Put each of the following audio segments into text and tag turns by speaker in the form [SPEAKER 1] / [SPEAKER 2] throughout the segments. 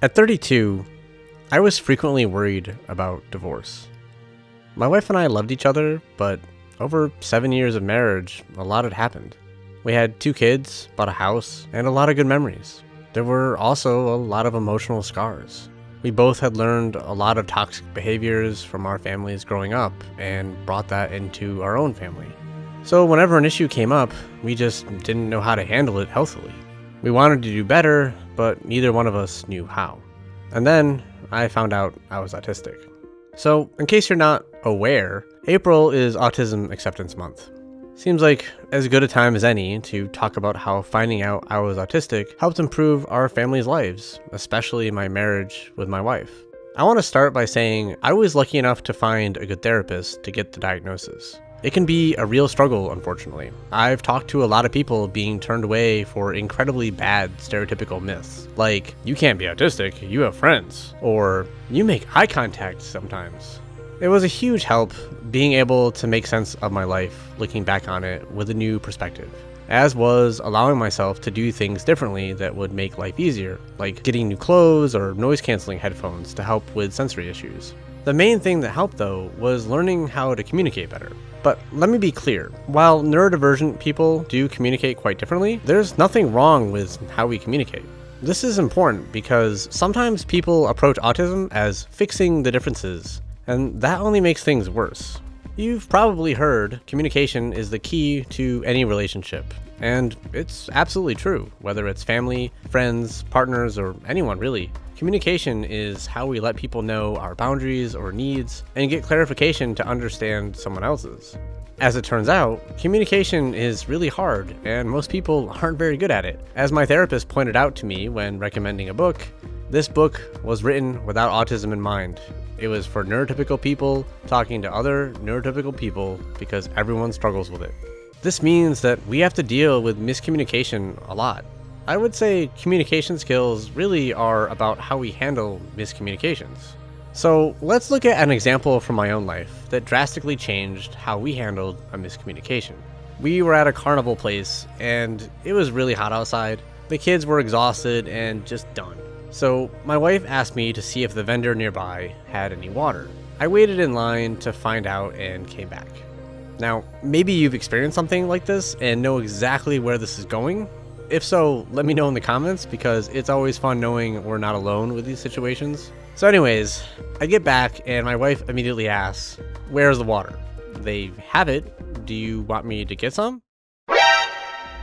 [SPEAKER 1] At 32, I was frequently worried about divorce. My wife and I loved each other, but over 7 years of marriage, a lot had happened. We had 2 kids, bought a house, and a lot of good memories. There were also a lot of emotional scars. We both had learned a lot of toxic behaviors from our families growing up and brought that into our own family. So whenever an issue came up, we just didn't know how to handle it healthily. We wanted to do better, but neither one of us knew how. And then I found out I was autistic. So in case you're not aware, April is Autism Acceptance Month. Seems like as good a time as any to talk about how finding out I was autistic helped improve our family's lives, especially my marriage with my wife. I want to start by saying I was lucky enough to find a good therapist to get the diagnosis. It can be a real struggle, unfortunately. I've talked to a lot of people being turned away for incredibly bad stereotypical myths, like, you can't be autistic, you have friends, or you make eye contact sometimes. It was a huge help being able to make sense of my life, looking back on it with a new perspective, as was allowing myself to do things differently that would make life easier, like getting new clothes or noise-canceling headphones to help with sensory issues. The main thing that helped, though, was learning how to communicate better. But let me be clear, while neurodivergent people do communicate quite differently, there's nothing wrong with how we communicate. This is important because sometimes people approach autism as fixing the differences, and that only makes things worse. You've probably heard communication is the key to any relationship, and it's absolutely true, whether it's family, friends, partners, or anyone really. Communication is how we let people know our boundaries or needs and get clarification to understand someone else's. As it turns out, communication is really hard, and most people aren't very good at it. As my therapist pointed out to me when recommending a book, this book was written without autism in mind. It was for neurotypical people talking to other neurotypical people because everyone struggles with it. This means that we have to deal with miscommunication a lot. I would say communication skills really are about how we handle miscommunications. So let's look at an example from my own life that drastically changed how we handled a miscommunication. We were at a carnival place and it was really hot outside. The kids were exhausted and just done. So my wife asked me to see if the vendor nearby had any water. I waited in line to find out and came back. Now, maybe you've experienced something like this and know exactly where this is going. If so, let me know in the comments because it's always fun knowing we're not alone with these situations. So anyways, I get back and my wife immediately asks, "Where's the water?" "They have it. Do you want me to get some?"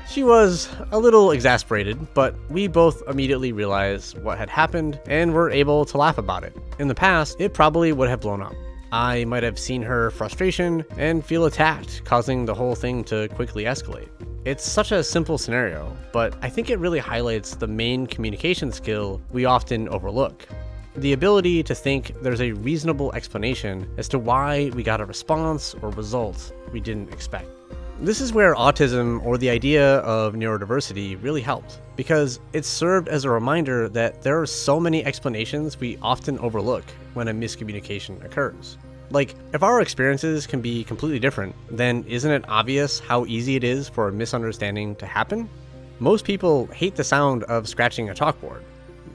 [SPEAKER 1] She was a little exasperated, but we both immediately realized what had happened and were able to laugh about it. In the past, it probably would have blown up. I might have seen her frustration and feel attacked, causing the whole thing to quickly escalate. It's such a simple scenario, but I think it really highlights the main communication skill we often overlook. The ability to think there's a reasonable explanation as to why we got a response or result we didn't expect. This is where autism or the idea of neurodiversity really helped, because it served as a reminder that there are so many explanations we often overlook when a miscommunication occurs. Like, if our experiences can be completely different, then isn't it obvious how easy it is for a misunderstanding to happen? Most people hate the sound of scratching a chalkboard.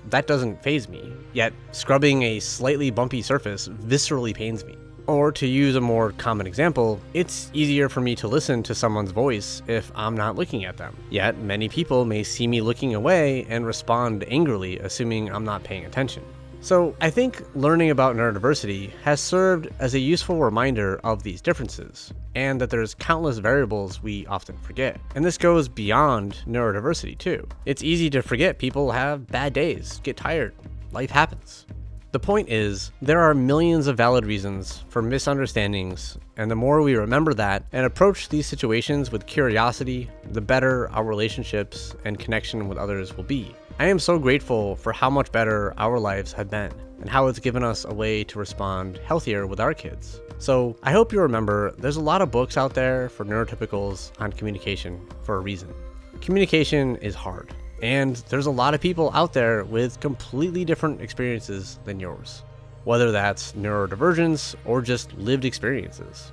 [SPEAKER 1] That doesn't faze me, yet scrubbing a slightly bumpy surface viscerally pains me. Or to use a more common example, it's easier for me to listen to someone's voice if I'm not looking at them. Yet many people may see me looking away and respond angrily, assuming I'm not paying attention. So I think learning about neurodiversity has served as a useful reminder of these differences, and that there's countless variables we often forget. And this goes beyond neurodiversity too. It's easy to forget people have bad days, get tired, life happens. The point is, there are millions of valid reasons for misunderstandings, and the more we remember that and approach these situations with curiosity, the better our relationships and connection with others will be. I am so grateful for how much better our lives have been, and how it's given us a way to respond healthier with our kids. So I hope you remember there's a lot of books out there for neurotypicals on communication for a reason. Communication is hard. And there's a lot of people out there with completely different experiences than yours, whether that's neurodivergence or just lived experiences.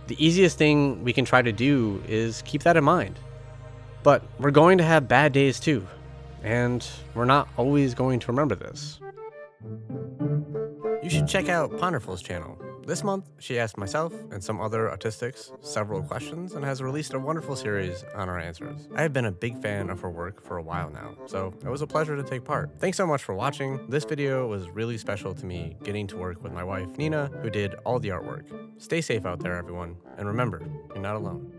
[SPEAKER 1] The easiest thing we can try to do is keep that in mind. But we're going to have bad days too, and we're not always going to remember this. You should check out Ponderful's channel. This month, she asked myself and some other autistics several questions and has released a wonderful series on our answers. I have been a big fan of her work for a while now, so it was a pleasure to take part. Thanks so much for watching. This video was really special to me, getting to work with my wife, Nina, who did all the artwork. Stay safe out there, everyone, and remember, you're not alone.